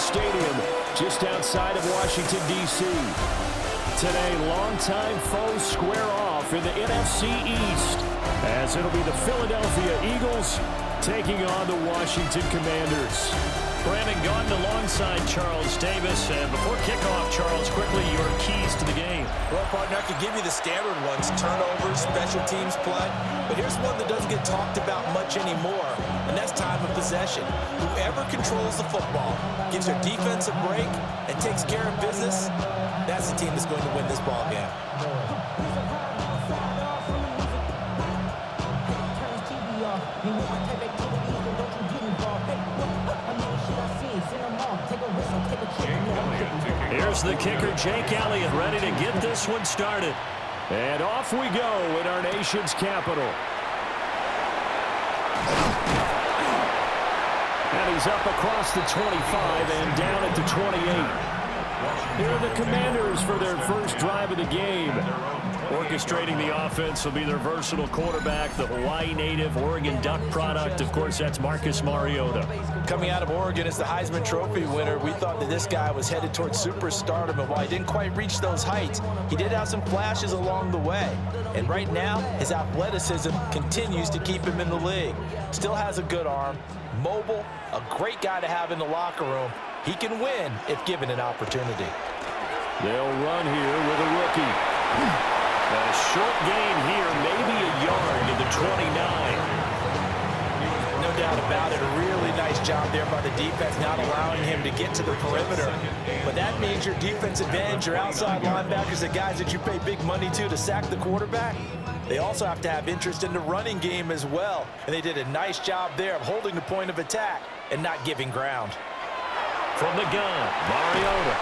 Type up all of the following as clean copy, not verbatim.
Stadium just outside of Washington, D.C. Today, longtime foes square off in the NFC East, as it'll be the Philadelphia Eagles taking on the Washington Commanders. Brandon Gordon alongside Charles Davis. And before kickoff, Charles, quickly, your keys to the game. Well, partner, I could give you the standard ones, turnovers, special teams play. But here's one that doesn't get talked about much anymore, and that's time of possession. Whoever controls the football, gives their defense a break, and takes care of business, that's the team that's going to win this ball game. Here's the kicker, Jake Elliott, ready to get this one started. And off we go in our nation's capital. And he's up across the 25 and down at the 28. Here are the Commanders for their first drive of the game. Orchestrating the offense will be their versatile quarterback, the Hawaii native, Oregon Duck product. Of course, that's Marcus Mariota. Coming out of Oregon as the Heisman Trophy winner, we thought that this guy was headed towards superstardom, and while he didn't quite reach those heights, he did have some flashes along the way. And right now, his athleticism continues to keep him in the league. Still has a good arm, mobile, a great guy to have in the locker room. He can win if given an opportunity. They'll run here with a rookie. A short gain here, maybe a yard to the 29. No doubt about it. A really nice job there by the defense, not allowing him to get to the perimeter. But that means your defense advantage, your outside linebackers, the guys that you pay big money to sack the quarterback, they also have to have interest in the running game as well. And they did a nice job there of holding the point of attack and not giving ground. From the gun, Mariota.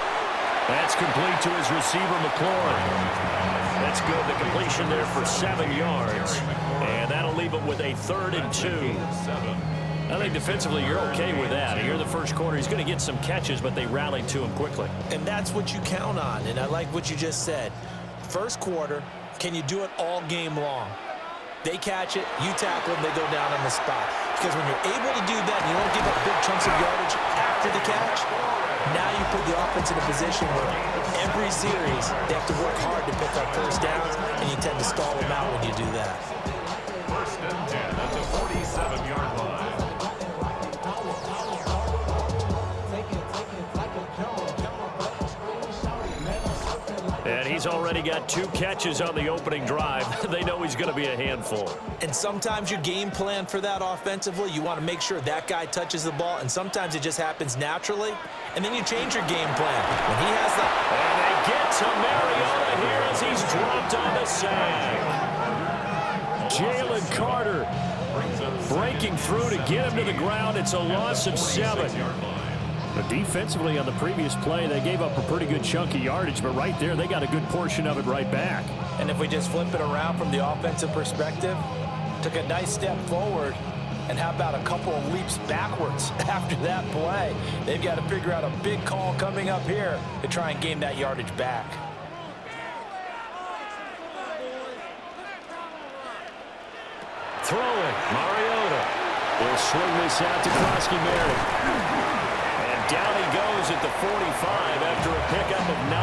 That's complete to his receiver, McLaurin. That's good. The completion there for 7 yards. And that'll leave it with a 3rd and 2. I think defensively you're okay with that. Here in the first quarter, he's going to get some catches, but they rallied to him quickly. And that's what you count on. And I like what you just said. First quarter, can you do it all game long? They catch it, you tackle them, they go down on the spot. Because when you're able to do that and you don't give up big chunks of yardage after the catch, now you put the offense in a position where every series they have to work hard to pick up first downs, and you tend to stall them out when you do that. 1st and 10 at the 47-yard line. And he's already got 2 catches on the opening drive. They know he's going to be a handful. And sometimes your game plan for that offensively, you want to make sure that guy touches the ball, and sometimes it just happens naturally, and then you change your game plan. When he has the... And they get to Mariota here as he's dropped on the sack. Jalen Carter breaking through to get him to the ground. It's a loss of 7. But defensively on the previous play, they gave up a pretty good chunk of yardage, but right there, they got a good portion of it right back. And if we just flip it around from the offensive perspective, took a nice step forward, and how about a couple of leaps backwards after that play? They've got to figure out a big call coming up here to try and gain that yardage back. Throwing, Mariota. Will swing this out to Krosky-Merritt. Down he goes at the 45 after a pickup of 9.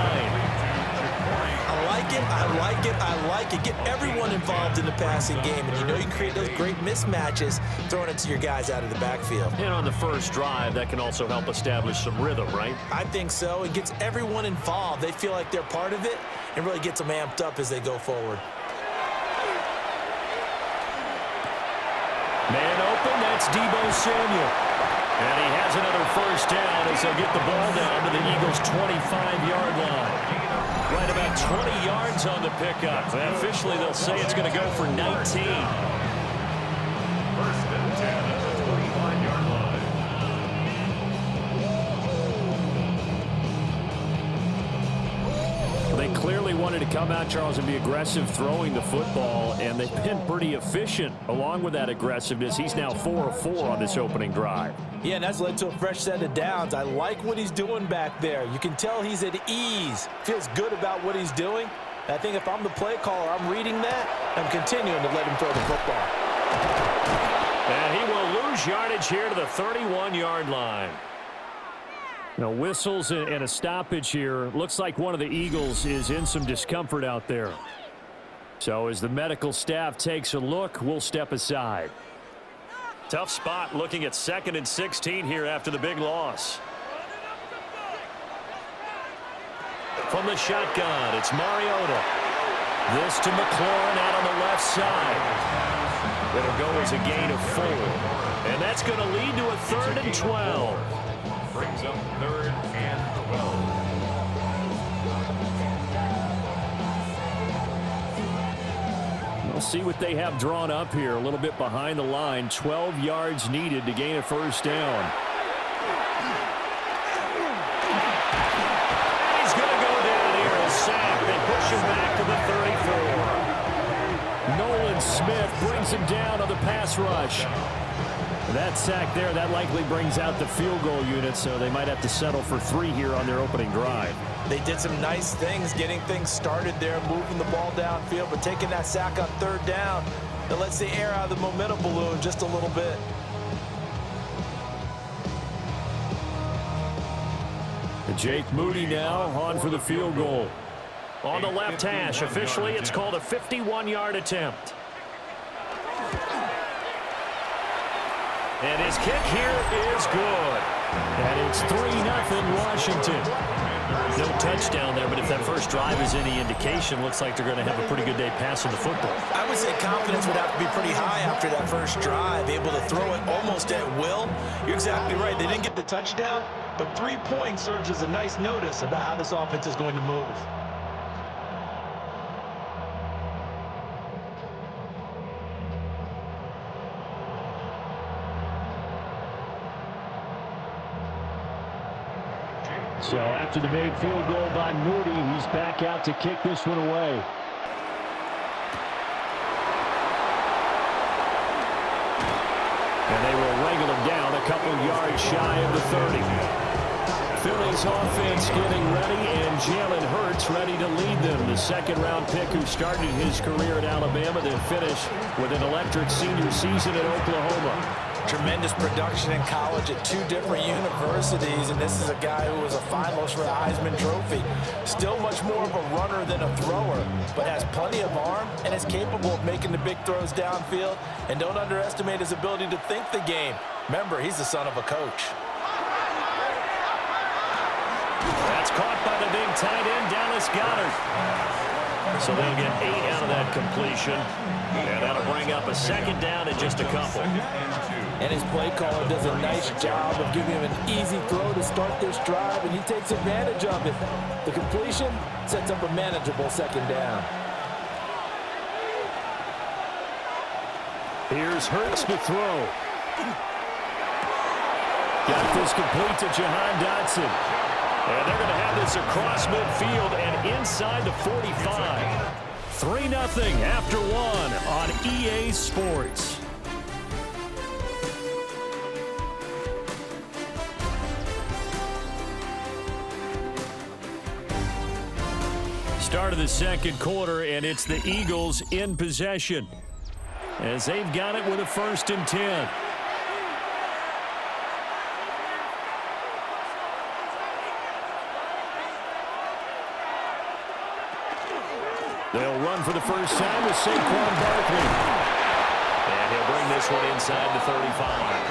I like it, I like it, I like it. Get everyone involved in the passing game, and you know you can create those great mismatches throwing it to your guys out of the backfield. And on the first drive, that can also help establish some rhythm, right? I think so. It gets everyone involved. They feel like they're part of it and really gets them amped up as they go forward. Man open, that's Deebo Samuel. And he has another first down as they'll get the ball down to the Eagles' 25-yard line. Right about 20 yards on the pickup. And officially, they'll say it's going to go for 19. 1st and 10 at the 25-yard line. They clearly wanted to come out, Charles, and be aggressive throwing the football, and they've been pretty efficient along with that aggressiveness. He's now 4 of 4 on this opening drive. Yeah, and that's led to a fresh set of downs. I like what he's doing back there. You can tell he's at ease, feels good about what he's doing. And I think if I'm the play caller, I'm reading that, I'm continuing to let him throw the football. And he will lose yardage here to the 31-yard line. Now, whistles and a stoppage here. Looks like one of the Eagles is in some discomfort out there. So as the medical staff takes a look, we'll step aside. Tough spot looking at 2nd and 16 here after the big loss. From the shotgun, it's Mariota. This to McLaurin out on the left side. It'll go as a gain of 4. And that's going to lead to a 3rd and 12. Brings up 3rd and 12. We'll see what they have drawn up here. A little bit behind the line. 12 yards needed to gain a 1st down. He's going to go down here and sack. They push him back to the 34. Nolan Smith brings him down on the pass rush. That sack there, that likely brings out the field goal unit, so they might have to settle for 3 here on their opening drive. They did some nice things getting things started there, moving the ball downfield, but taking that sack on 3rd down, that lets the air out of the momentum balloon just a little bit. Jake Moody now on for the field goal. On the left hash, officially it's called a 51-yard attempt. And his kick here is good. And it's 3-0 Washington. No touchdown there, but if that first drive is any indication, looks like they're going to have a pretty good day passing the football. I would say confidence would have to be pretty high after that first drive, able to throw it almost at will. You're exactly right. They didn't get the touchdown, but 3 points serves as a nice notice about how this offense is going to move. So after the made field goal by Moody, he's back out to kick this one away. And they will wrangle him down a couple yards shy of the 30. Philly's offense getting ready, and Jalen Hurts ready to lead them. The 2nd-round pick who started his career at Alabama, then finished with an electric senior season at Oklahoma. Tremendous production in college at 2 different universities, and this is a guy who was a finalist for the Heisman Trophy. Still much more of a runner than a thrower, but has plenty of arm and is capable of making the big throws downfield. And don't underestimate his ability to think the game. Remember, he's the son of a coach. That's caught by the big tight end, Dallas Goedert. So they'll get 8 out of that completion, and that'll bring up a 2nd down and just a couple. And his play caller does a nice job of giving him an easy throw to start this drive, and he takes advantage of it. The completion sets up a manageable 2nd down. Here's Hurts to throw. Got this complete to Jahan Dotson. And they're going to have this across midfield and inside the 45. 3-0 after 1 on EA Sports. Start of the 2nd quarter, and it's the Eagles in possession as they've got it with a 1st and 10. They'll run for the first time with Saquon Barkley. And he'll bring this one inside the 35.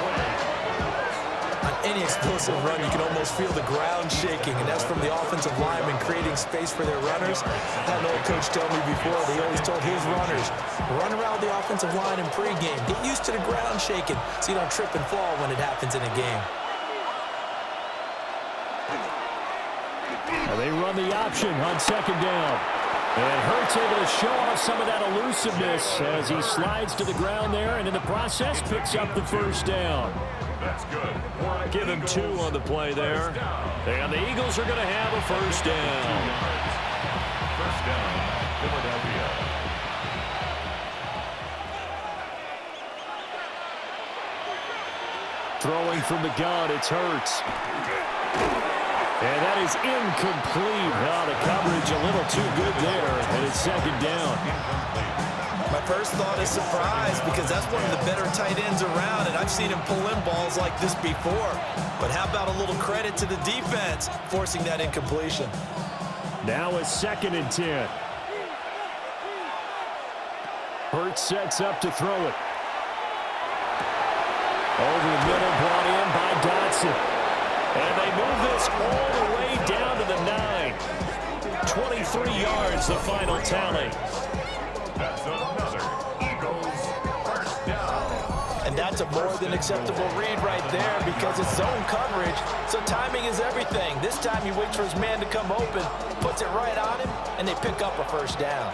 On any explosive run, you can almost feel the ground shaking, and that's from the offensive linemen creating space for their runners. I had an old coach tell me before, they always told his runners, run around the offensive line in pregame. Get used to the ground shaking so you don't trip and fall when it happens in a game. Now they run the option on 2nd down. And Hurts able to show off some of that elusiveness as he slides to the ground there, and in the process picks up the 1st down. That's good. Give him 2 on the play there. And the Eagles are going to have a 1st down. 1st down, Philadelphia. Throwing from the gun, it's Hurts. And that is incomplete. Oh, the coverage a little too good there, and it's 2nd down. My first thought is surprise because that's one of the better tight ends around, and I've seen him pull in balls like this before. But how about a little credit to the defense forcing that incompletion? Now a 2nd and 10. Hurts sets up to throw it. Over the middle, brought in by Dotson. And they move this all the way down to the 9. 23 yards, the final tally. That's another Eagles first down. And that's a more than acceptable read right there because it's zone coverage, so timing is everything. This time he waits for his man to come open, puts it right on him, and they pick up a first down.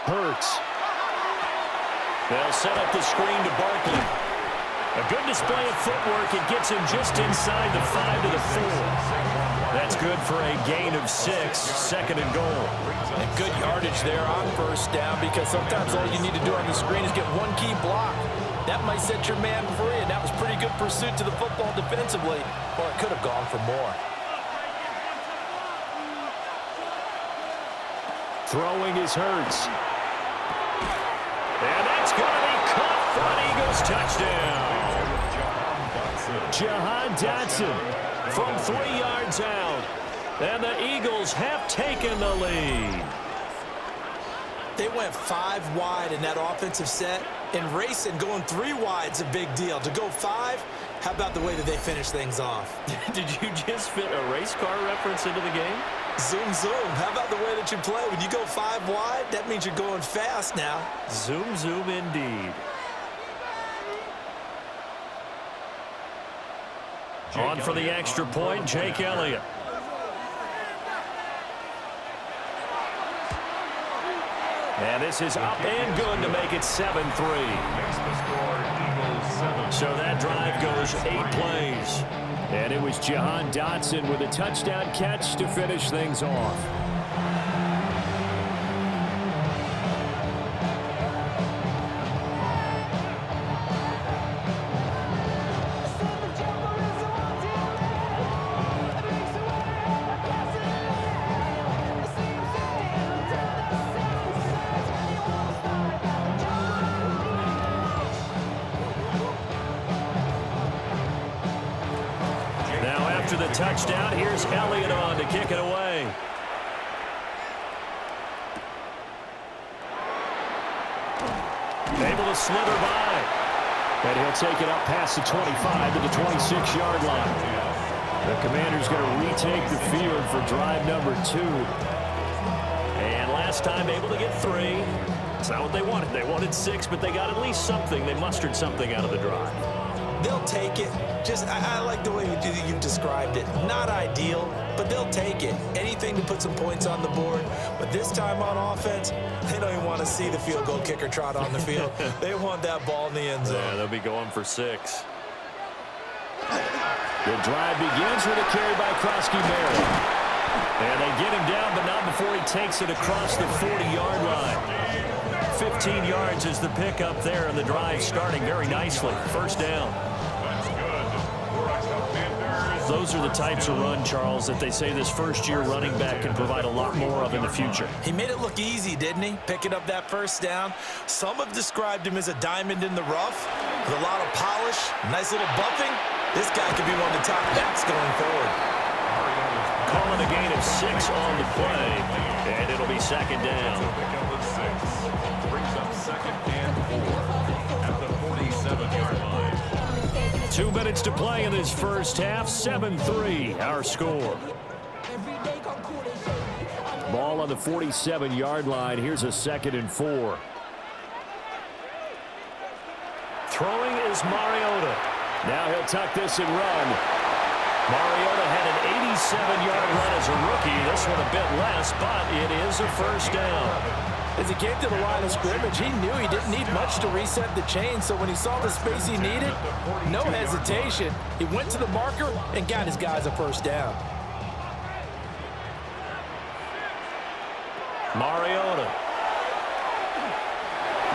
Hurts. They'll set up the screen to Barkley. A good display of footwork. It gets him just inside the 5 to the 4. That's good for a gain of 6, 2nd and goal. And good yardage there on first down because sometimes all you need to do on the screen is get one key block. That might set your man free, and that was pretty good pursuit to the football defensively, or it could have gone for more. Throwing is Hurts. And that's going to be caught for an Eagles touchdown. Jahan Dotson From 3 yards out. And the Eagles have taken the lead. They went 5 wide in that offensive set, and racing going 3 wide's a big deal. To go 5, how about the way that they finish things off? Did you just fit a race car reference into the game? Zoom, zoom. How about the way that you play? When you go 5 wide, that means you're going fast now. Zoom, zoom indeed. On for the extra point, Jake Elliott. And this is up and good to make it 7-3. Makes the score Eagles 7. So that drive goes 8 plays. And it was Jahan Dotson with a touchdown catch to finish things off. After the touchdown, here's Elliott on to kick it away. Able to slither by. And he'll take it up past the 25 to the 26-yard line. The Commander's going to retake the field for drive number 2. And last time able to get 3. It's not what they wanted. They wanted 6, but they got at least something. They mustered something out of the drive. They'll take it. I like the way you've described it. Not ideal, but they'll take it. Anything to put some points on the board. But this time on offense, they don't even want to see the field goal kicker trot on the field. They want that ball in the end zone. Yeah, they'll be going for 6. The drive begins with a carry by Krosky-Mary. And they get him down, but not before he takes it across the 40-yard line. 15 yards is the pickup there, and the drive starting very nicely. First down. That's good. Those are the types of run, Charles, that they say this first-year running back can provide a lot more of in the future. He made it look easy, didn't he? Picking up that first down. Some have described him as a diamond in the rough with a lot of polish, nice little buffing. This guy could be one of the top backs going forward. Calling a gain of 6 on the play, and it'll be second down. Brings up 2nd and 4 at the 47-yard line. 2 minutes to play in this first half. 7-3, our score. Ball on the 47-yard line. Here's a 2nd and 4. Throwing is Mariota. Now he'll tuck this and run. Mariota had an 87-yard run as a rookie. This one a bit less, but it is a first down. As he came to the line of scrimmage, he knew he didn't need much to reset the chain, so when he saw the space he needed, no hesitation. He went to the marker and got his guys a first down. Mariota.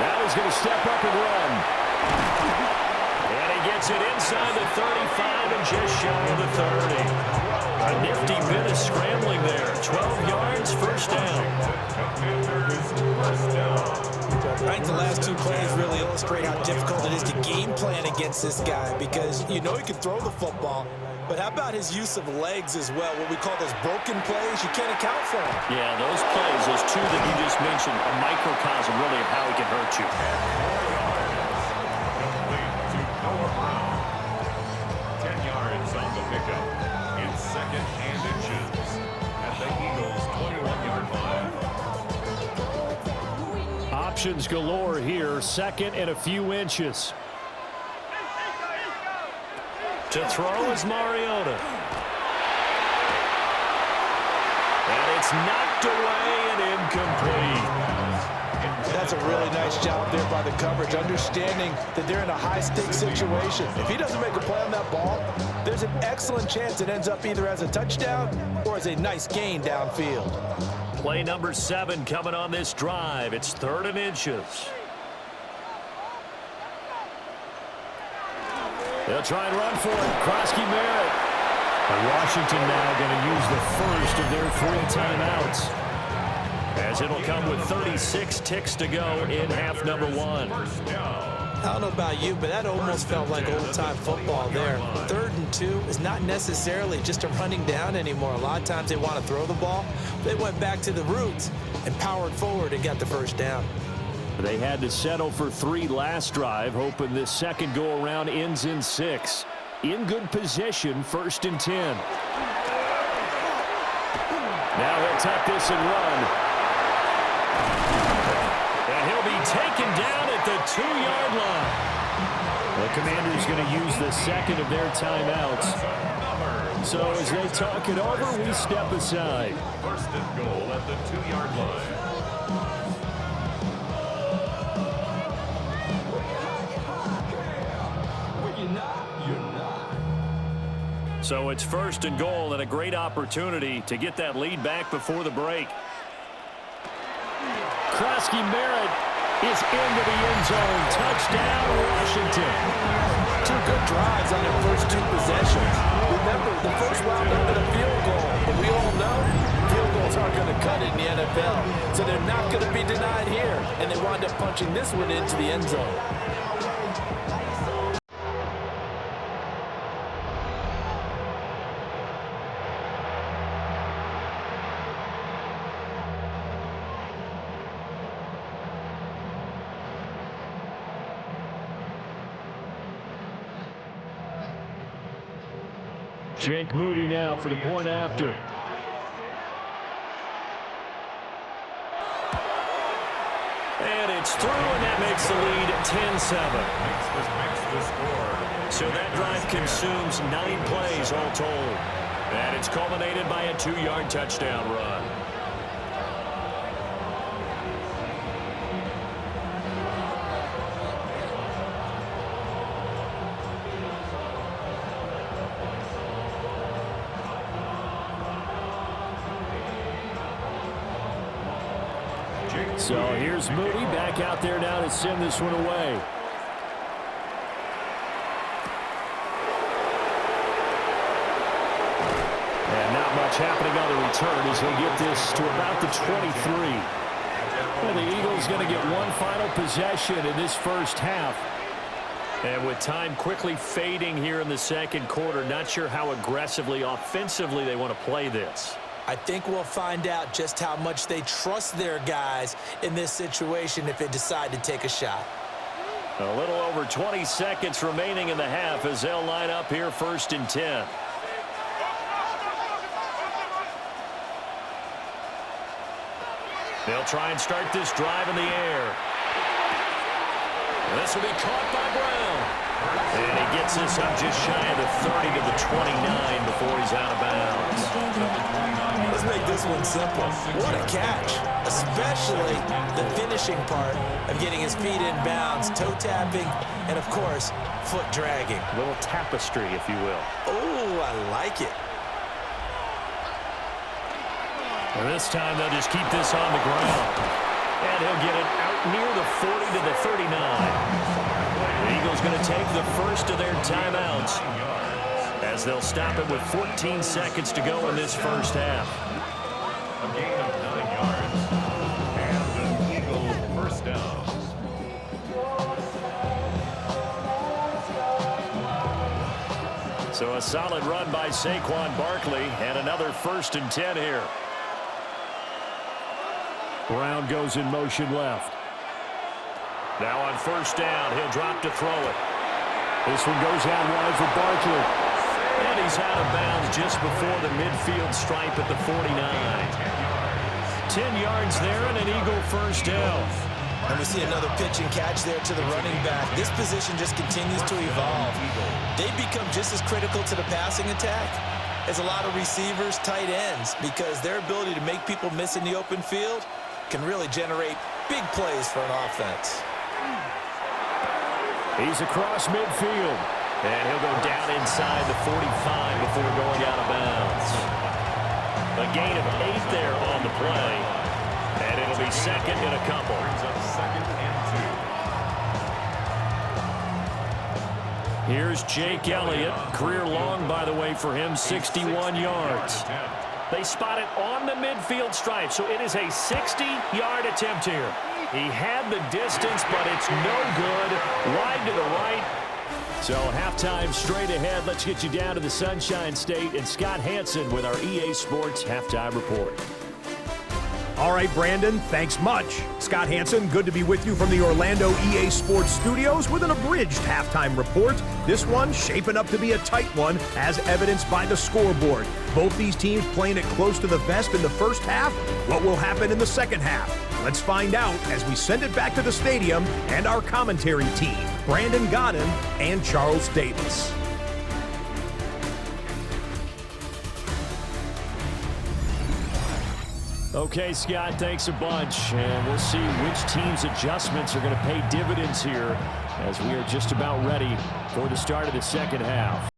Now he's going to step up and run. And he gets it inside the 35 and just shy of the 30. A nifty bit of scrambling there. 12 yards, first down. I think the last two plays really illustrate how difficult it is to game plan against this guy because you know he can throw the football, but how about his use of legs as well, what we call those broken plays? You can't account for them. Yeah, those plays, those two that you just mentioned, a microcosm really of how he can hurt you. Complete to Noah Brown. 10 yards on the pickup. It's second and inches at the Eagles' 21-yard line. Options galore here. Second and a few inches. To throw is Mariota. And it's knocked away and incomplete. That's a really nice job there by the coverage, understanding that they're in a high-stakes situation. If he doesn't make a play on that ball, there's an excellent chance it ends up either as a touchdown or as a nice gain downfield. Play number 7 coming on this drive. It's third and inches. They'll try and run for it. Krosky Merritt. And Washington now going to use the first of their 3 timeouts. As it'll come with 36 ticks to go in half number 1. I don't know about you, but that almost felt like old-time football there. 3rd and 2 is not necessarily just a running down anymore. A lot of times they want to throw the ball. They went back to the roots and powered forward and got the first down. They had to settle for 3 last drive, hoping this second go-around ends in 6. In good position, 1st and 10. Now he'll tuck this and run. And he'll be taken down at the 2-yard line. The Commanders going to use the second of their timeouts. So as they talk it over, we step aside. 1st and goal at the 2-yard line. So it's 1st and goal and a great opportunity to get that lead back before the break. Krosky Merritt is into the end zone. Touchdown, Washington. 2 good drives on their first 2 possessions. Remember, the first wound up in a field goal, but we all know field goals aren't going to cut it in the NFL, so they're not going to be denied here, and they wind up punching this one into the end zone. Jake Moody now for the point after. And it's through, and that makes the lead 10-7. Makes the score. So that drive consumes 9 plays all told. And it's culminated by a 2-yard touchdown run. So here's Moody back out there now to send this one away. And not much happening on the return as he'll get this to about the 23. Well, the Eagles going to get one final possession in this first half. And with time quickly fading here in the second quarter, not sure how aggressively, offensively they want to play this. I think we'll find out just how much they trust their guys in this situation if they decide to take a shot. A little over 20 seconds remaining in the half as they'll line up here 1st and 10. They'll try and start this drive in the air. This will be caught by Brown. And he gets this up just shy of the 30 to the 29 before he's out of bounds. Let's make this one simple. What a catch, especially the finishing part of getting his feet in bounds, toe tapping, and of course, foot dragging. A little tapestry, if you will. Oh, I like it. And this time they'll just keep this on the ground. And he'll get it out near the 40 to the 39. The Eagles going to take the first of their timeouts as they'll stop it with 14 seconds to go in this first half. A gain of 9 yards and an Eagle first down. So a solid run by Saquon Barkley and another 1st and 10 here. Brown goes in motion left. Now on 1st down, he'll drop to throw it. This one goes out wide for Barkley. And he's out of bounds just before the midfield stripe at the 49. 10 yards there and an Eagle first down. And we see another pitch and catch there to the running back. This position just continues to evolve. They become just as critical to the passing attack as a lot of receivers, tight ends, because their ability to make people miss in the open field can really generate big plays for an offense. He's across midfield. And he'll go down inside the 45 before going out of bounds. A gain of 8 there on the play. And it'll be 2nd and a couple. Brings up 2nd and 2. Here's Jake Elliott. Career long, by the way, for him, 61 yards. They spot it on the midfield stripe, so it is a 60-yard attempt here. He had the distance, but it's no good. Wide to the right. So halftime straight ahead. Let's get you down to the Sunshine State and Scott Hansen with our EA Sports Halftime Report. All right, Brandon, thanks much. Scott Hansen, good to be with you from the Orlando EA Sports Studios with an abridged halftime report. This one shaping up to be a tight one, as evidenced by the scoreboard. Both these teams playing it close to the vest in the first half. What will happen in the second half? Let's find out as we send it back to the stadium and our commentary team, Brandon Godden and Charles Davis. Okay, Scott, thanks a bunch. And we'll see which team's adjustments are going to pay dividends here as we are just about ready for the start of the second half.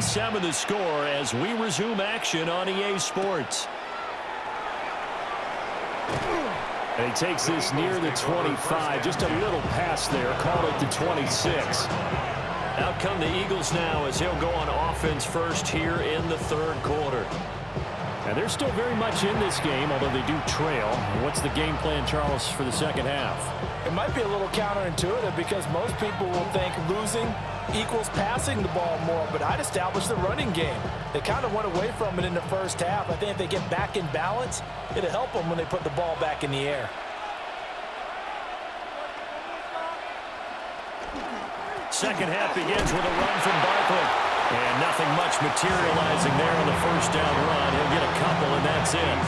Seven the score as we resume action on EA Sports. And he takes this near the 25. Just a little pass there. Call it the 26. Out come the Eagles now as he'll go on offense first here in the 3rd quarter. And they're still very much in this game, although they do trail. What's the game plan, Charles, for the second half? It might be a little counterintuitive because most people will think losing equals passing the ball more, but I'd establish the running game. They kind of went away from it in the first half. I think if they get back in balance, it'll help them when they put the ball back in the air. Second half begins with a run from Barkley. And nothing much materializing there on the first down run. He'll get a couple, and that's it.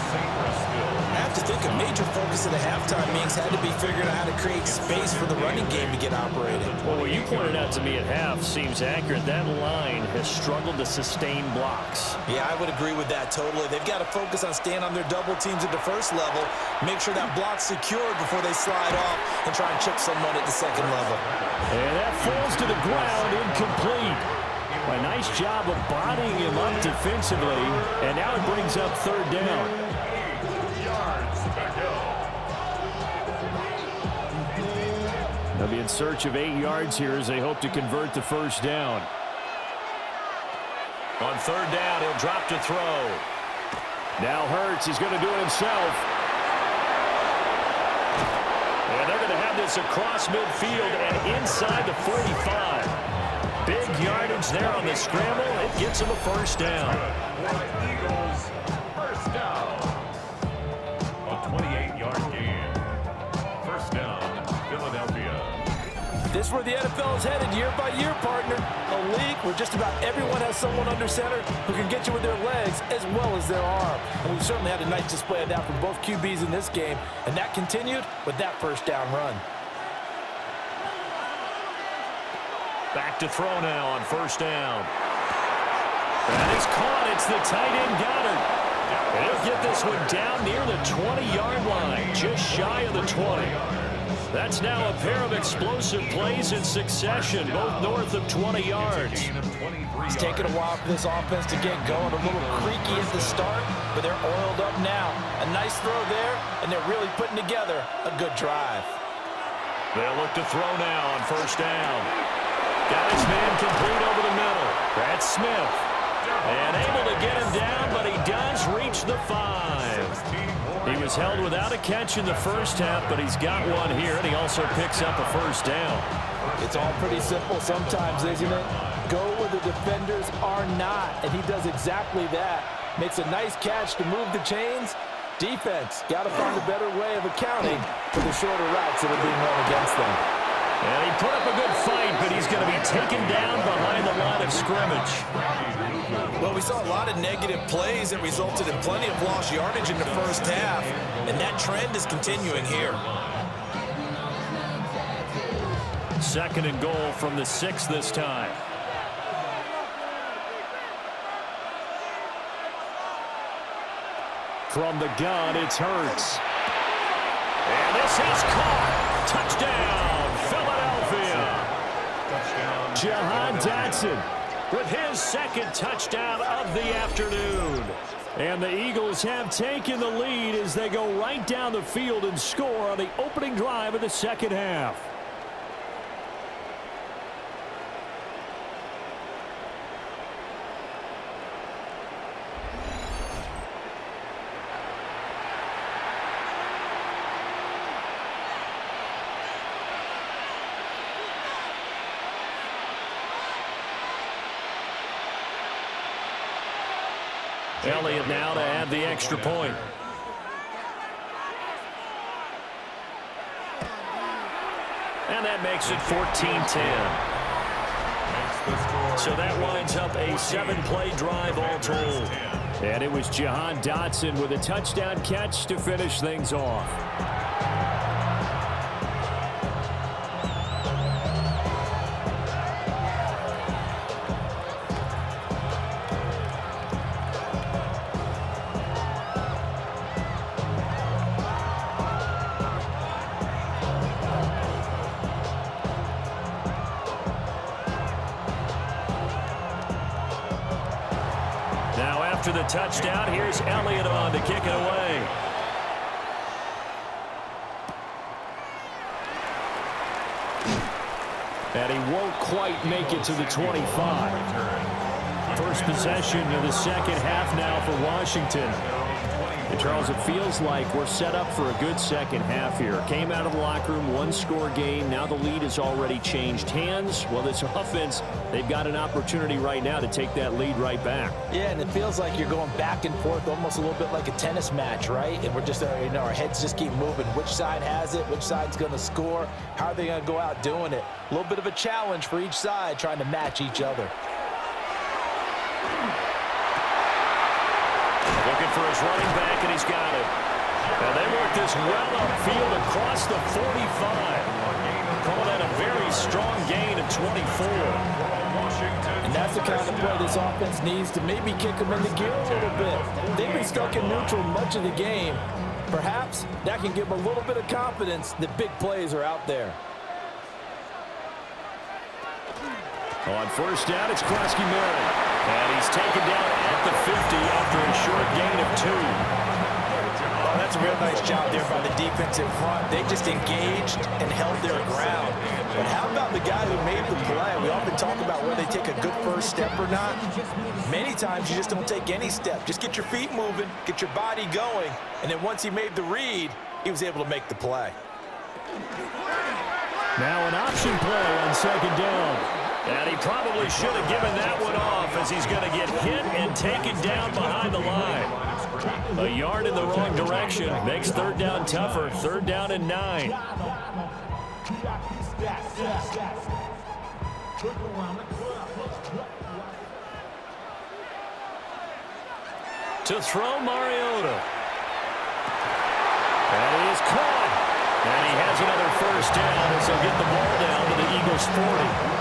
I have to think a major focus of the halftime meetings had to be figuring out how to create space for the running game to get operated. Well, what you pointed out to me at half seems accurate. That line has struggled to sustain blocks. Yeah, I would agree with that totally. They've got to focus on staying on their double teams at the first level, make sure that block's secured before they slide off and try and chip someone at the second level. And that falls to the ground, incomplete. A nice job of bodying him up defensively, and now it brings up 3rd down. 8 yards to go. They'll be in search of 8 yards here as they hope to convert the first down. On 3rd down, he'll drop to throw. Now Hurts is going to do it himself. And they're going to have this across midfield and inside the 45. Big yardage there on the scramble. It gets him a first down. Eagles first down. A 28-yard gain. First down, Philadelphia. This is where the NFL is headed year by year, partner. A league where just about everyone has someone under center who can get you with their legs as well as their arm. And we've certainly had a nice display of that from both QBs in this game. And that continued with that first down run. Back to throw now on first down. That is caught. It's the tight end Goddard. And he'll get this one down near the 20-yard line, just shy of the 20. That's now a pair of explosive plays in succession, both north of 20 yards. It's taken a while for this offense to get going. A little creaky at the start, but they're oiled up now. A nice throw there, and they're really putting together a good drive. They'll look to throw now on first down. Got his man complete over the middle. That's Smith. And able to get him down, but he does reach the 5. He was held without a catch in the first half, but he's got one here, and he also picks up a first down. It's all pretty simple sometimes, isn't it? Go where the defenders are not, and he does exactly that. Makes a nice catch to move the chains. Defense, got to find a better way of accounting for the shorter routes that are being run against them. And he put up a good fight, but he's going to be taken down behind the line of scrimmage. Well, we saw a lot of negative plays that resulted in plenty of lost yardage in the first half, and that trend is continuing here. Second and goal from the 6 this time. From the gun, it's Hurts. And this is caught. Touchdown, Philadelphia. Jahan Dotson with his second touchdown of the afternoon. And the Eagles have taken the lead as they go right down the field and score on the opening drive of the second half. Elliott now to add the extra point. And that makes it 14-10. So that winds up a 7-play drive all told. And it was Jahan Dotson with a touchdown catch to finish things off. After the touchdown, here's Elliott on to kick it away. And he won't quite make it to the 25. First possession of the second half now for Washington. And Charles, it feels like we're set up for a good second half here. Came out of the locker room, one-score game. Now the lead has already changed hands. Well, this offense, they've got an opportunity right now to take that lead right back. Yeah, and it feels like you're going back and forth almost a little bit like a tennis match, right? And we're just, our heads just keep moving. Which side has it? Which side's going to score? How are they going to go out doing it? A little bit of a challenge for each side trying to match each other. Looking for his running back, and he's got it. And they work this well upfield across the 45. Call that a very strong gain of 24. And that's the kind of play this offense needs to maybe kick them in the gear a little bit. They've been stuck in neutral much of the game. Perhaps that can give them a little bit of confidence that big plays are out there. On first down, it's Krosky-Merritt. And he's taken down at the 50 after a short gain of 2. Oh, that's a real nice job there by the defensive front. They just engaged and held their ground. But how about the guy who made the play? We often talk about whether they take a good first step or not. Many times you just don't take any step. Just get your feet moving, get your body going, and then once he made the read, he was able to make the play. Now an option play on second down. And he probably should have given that one off as he's going to get hit and taken down behind the line. A yard in the wrong direction makes third down tougher. Third down and 9. To throw Mariota. And he is caught. And he has another first down as he'll get the ball down to the Eagles' 40.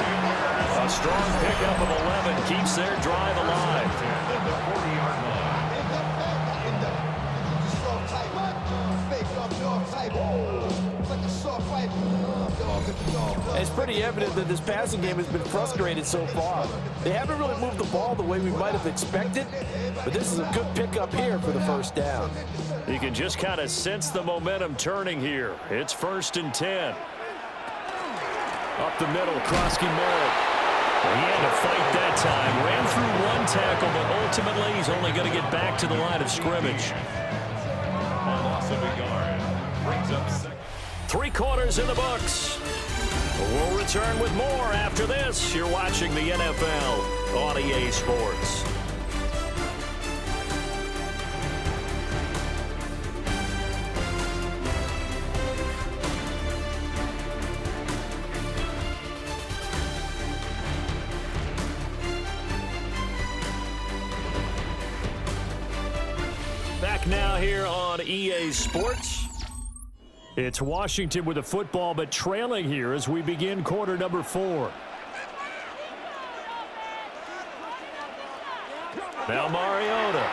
A strong pickup of 11 keeps their drive alive. It's pretty evident that this passing game has been frustrated so far. They haven't really moved the ball the way we might have expected, but this is a good pickup here for the first down. You can just kind of sense the momentum turning here. It's 1st and 10. Up the middle, Krosky Merritt. He had to fight that time. Ran through one tackle, but ultimately he's only going to get back to the line of scrimmage. Loss of a yard. Brings up 2nd. 3 quarters in the books. We'll return with more after this. You're watching the NFL on EA Sports. Back now here on EA Sports. It's Washington with the football, but trailing here as we begin quarter number 4. Now Mariota.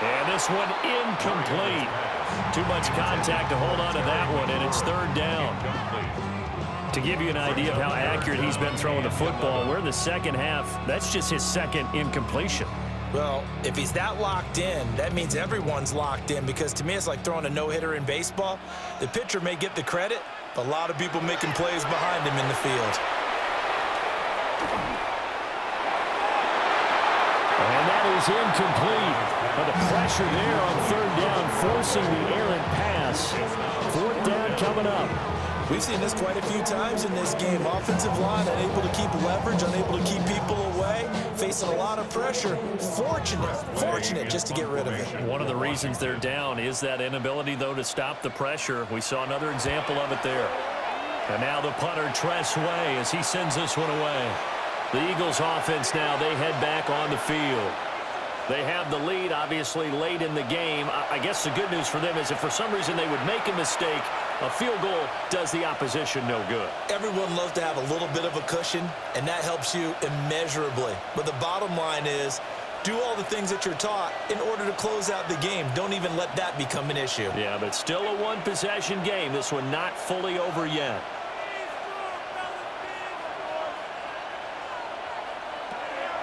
And this one incomplete. Too much contact to hold on to that one, and it's 3rd down. To give you an idea of how accurate he's been throwing the football, we're in the second half. That's just his 2nd incompletion. Well, if he's that locked in, that means everyone's locked in, because to me it's like throwing a no-hitter in baseball. The pitcher may get the credit, but a lot of people making plays behind him in the field. And that is incomplete. But the pressure there on 3rd down, forcing the errant pass. 4th down coming up. We've seen this quite a few times in this game. Offensive line unable to keep leverage, unable to keep people away, facing a lot of pressure. Fortunate just to get rid of it. One of the reasons they're down is that inability, though, to stop the pressure. We saw another example of it there. And now the punter, Tress Way, as he sends this one away. The Eagles offense now, they head back on the field. They have the lead, obviously, late in the game. I guess the good news for them is if for some reason they would make a mistake, a field goal does the opposition no good. Everyone loves to have a little bit of a cushion, and that helps you immeasurably. But the bottom line is, do all the things that you're taught in order to close out the game. Don't even let that become an issue. Yeah, but still a one-possession game. This one not fully over yet.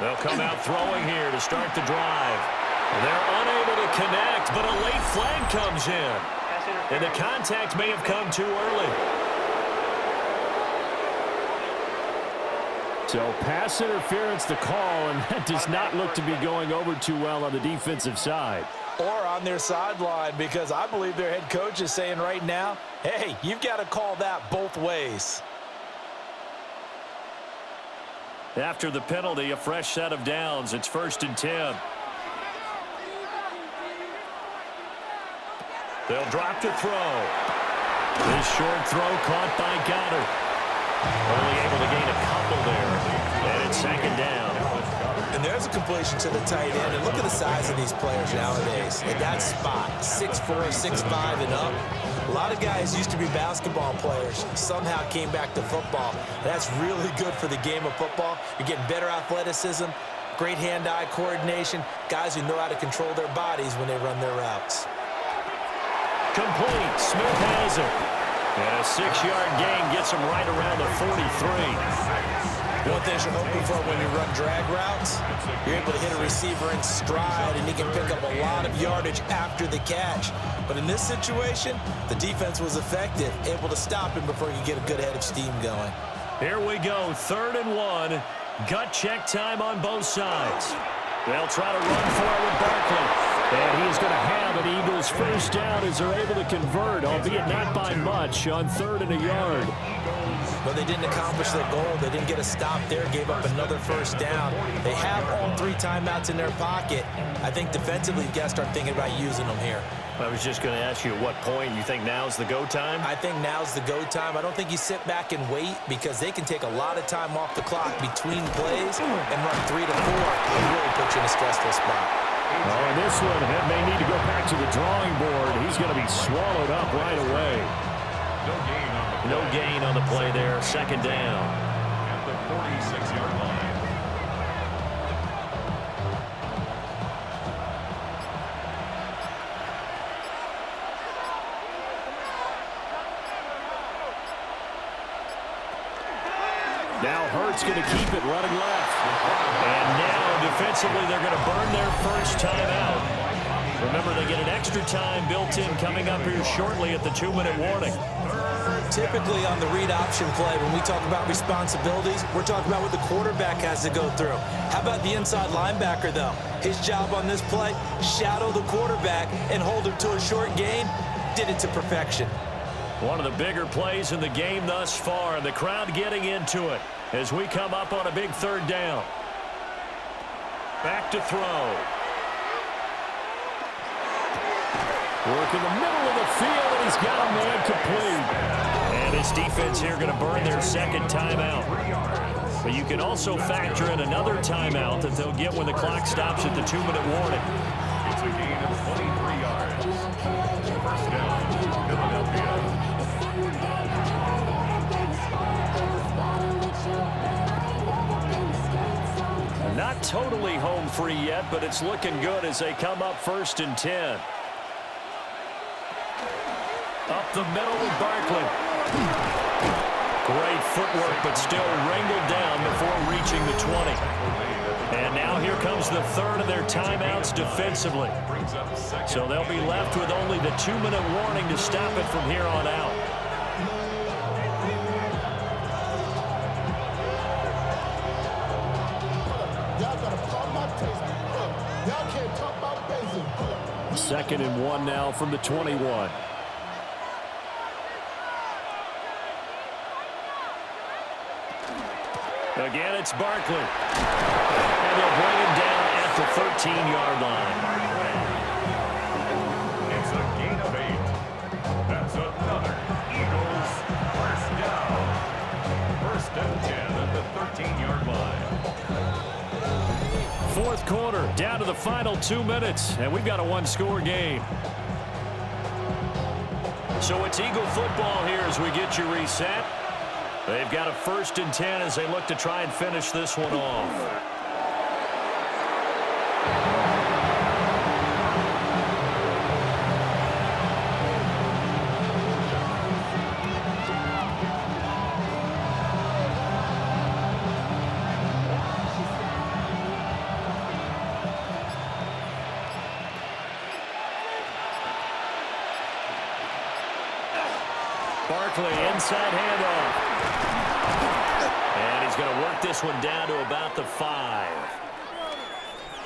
They'll come out throwing here to start the drive. They're unable to connect, but a late flag comes in. And the contact may have come too early. So pass interference the call, and that does not look to be going over too well on the defensive side. Or on their sideline, because I believe their head coach is saying right now, hey, you've got to call that both ways. After the penalty, a fresh set of downs. It's 1st and 10. They'll drop to throw. This short throw caught by Goddard. Only able to gain a couple there. And it's 2nd down. And there's a completion to the tight end. And look at the size of these players nowadays. At that spot, 6'4", 6'5", and up. A lot of guys used to be basketball players, somehow came back to football. That's really good for the game of football. You're getting better athleticism, great hand-eye coordination, guys who know how to control their bodies when they run their routes. Complete. Smith has it. And a 6-yard gain gets him right around the 43. One thing you're hoping for when you run drag routes, you're able to hit a receiver in stride, and he can pick up a lot of yardage after the catch. But in this situation, the defense was effective, able to stop him before he could get a good head of steam going. Here we go, 3rd and 1. Gut check time on both sides. They'll try to run for it with Barkley. And he is going to have an Eagles first down as they're able to convert, albeit not by much, on 3rd and a yard. But they didn't accomplish their goal. They didn't get a stop there, gave up another first down. They have all 3 timeouts in their pocket. I think defensively, you got to start thinking about using them here. I was just going to ask you at what point you think now's the go time? I think now's the go time. I don't think you sit back and wait, because they can take a lot of time off the clock between plays and run 3 to 4 and really put you in a stressful spot. Oh, and this one may need to go back to the drawing board. He's going to be swallowed up right away. No gain on the play there. 2nd down. At the 46-yard line. Now Hurts going to keep it running left. And now defensively they're going to burn their first timeout. Remember, they get an extra time built in coming up here shortly at the 2-minute warning. Typically on the read option play, when we talk about responsibilities, we're talking about what the quarterback has to go through. How about the inside linebacker, though? His job on this play, shadow the quarterback and hold him to a short gain. Did it to perfection. One of the bigger plays in the game thus far, and the crowd getting into it as we come up on a big third down. Back to throw. Work in the middle of the field, and he's got a man complete. And his defense here going to burn their second timeout. But you can also factor in another timeout that they'll get when the clock stops at the 2-minute warning. It's a gain of 23 yards. First down, Philadelphia. Not totally home free yet, but it's looking good as they come up 1st and 10. Up the middle with Barkley. Great footwork, but still wrangled down before reaching the 20. And now here comes the third of their timeouts defensively. So they'll be left with only the 2-minute warning to stop it from here on out. Second and 1 now from the 21. Again, it's Barkley. And they'll bring him down at the 13-yard line. It's a gain of 8. That's another Eagles first down. 1st and 10 at the 13-yard line. Fourth quarter, down to the final 2 minutes, and we've got a one-score game. So it's Eagle football here as we get you reset. They've got a 1st and 10 as they look to try and finish this one off. Barkley, inside handoff. And he's going to work this one down to about the 5.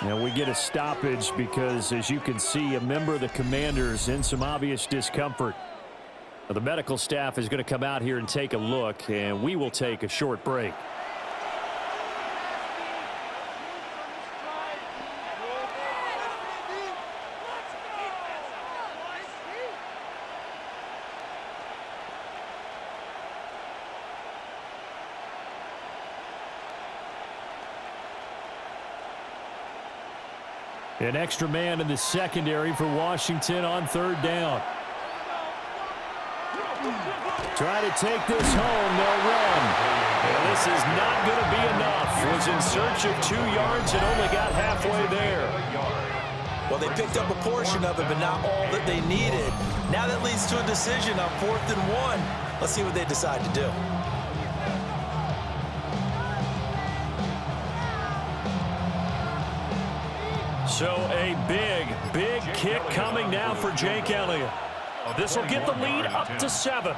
Now we get a stoppage because, as you can see, a member of the Commanders in some obvious discomfort. Now, the medical staff is going to come out here and take a look, and we will take a short break. An extra man in the secondary for Washington on 3rd down. Try to take this home. They'll run. And this is not going to be enough. Was in search of 2 yards and only got halfway there. Well, they picked up a portion of it, but not all that they needed. Now that leads to a decision on 4th and 1. Let's see what they decide to do. So a big kick coming now for Jake Elliott. This will get the lead up to 7.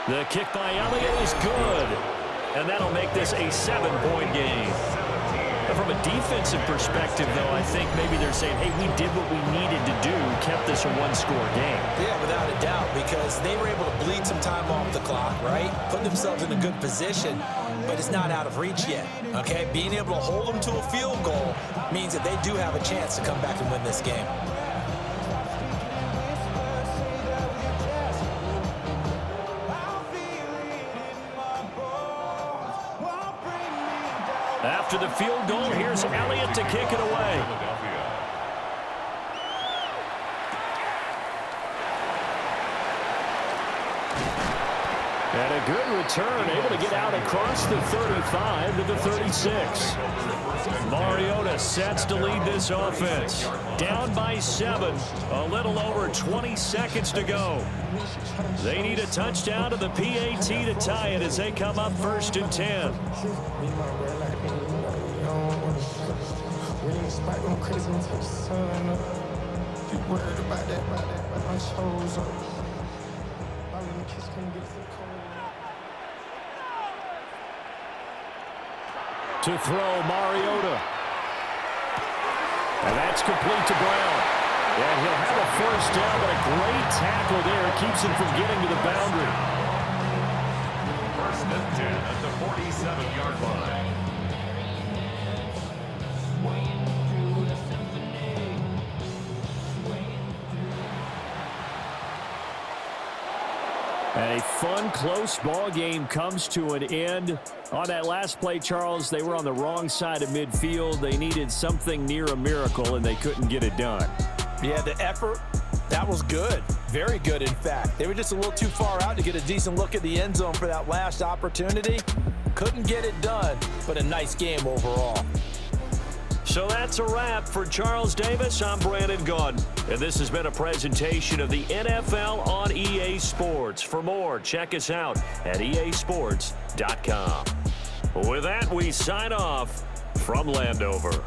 The kick by Elliott is good. And that'll make this a 7-point game. From a defensive perspective, though, I think maybe they're saying, hey, we did what we needed to do, kept this a one-score game. Yeah, without a doubt, because they were able to bleed some time off the clock, right? Put themselves in a good position, but it's not out of reach yet, okay? Being able to hold them to a field goal means that they do have a chance to come back and win this game. After the field goal, here's Elliott to kick it away. And a good return, able to get out across the 35 to the 36. Mariota sets to lead this offense. Down by 7, a little over 20 seconds to go. They need a touchdown to the PAT to tie it as they come up 1st and 10. To throw, Mariota. And that's complete to Brown. And he'll have a 1st down, but a great tackle there keeps him from getting to the boundary. 1st and 10 at the 47-yard line. A fun, close ball game comes to an end. On that last play, Charles, they were on the wrong side of midfield. They needed something near a miracle, and they couldn't get it done. Yeah, the effort, that was good. Very good, in fact. They were just a little too far out to get a decent look at the end zone for that last opportunity. Couldn't get it done, but a nice game overall. So that's a wrap for Charles Davis. I'm Brandon Gaudin, and this has been a presentation of the NFL on EA Sports. For more, check us out at easports.com. With that, we sign off from Landover.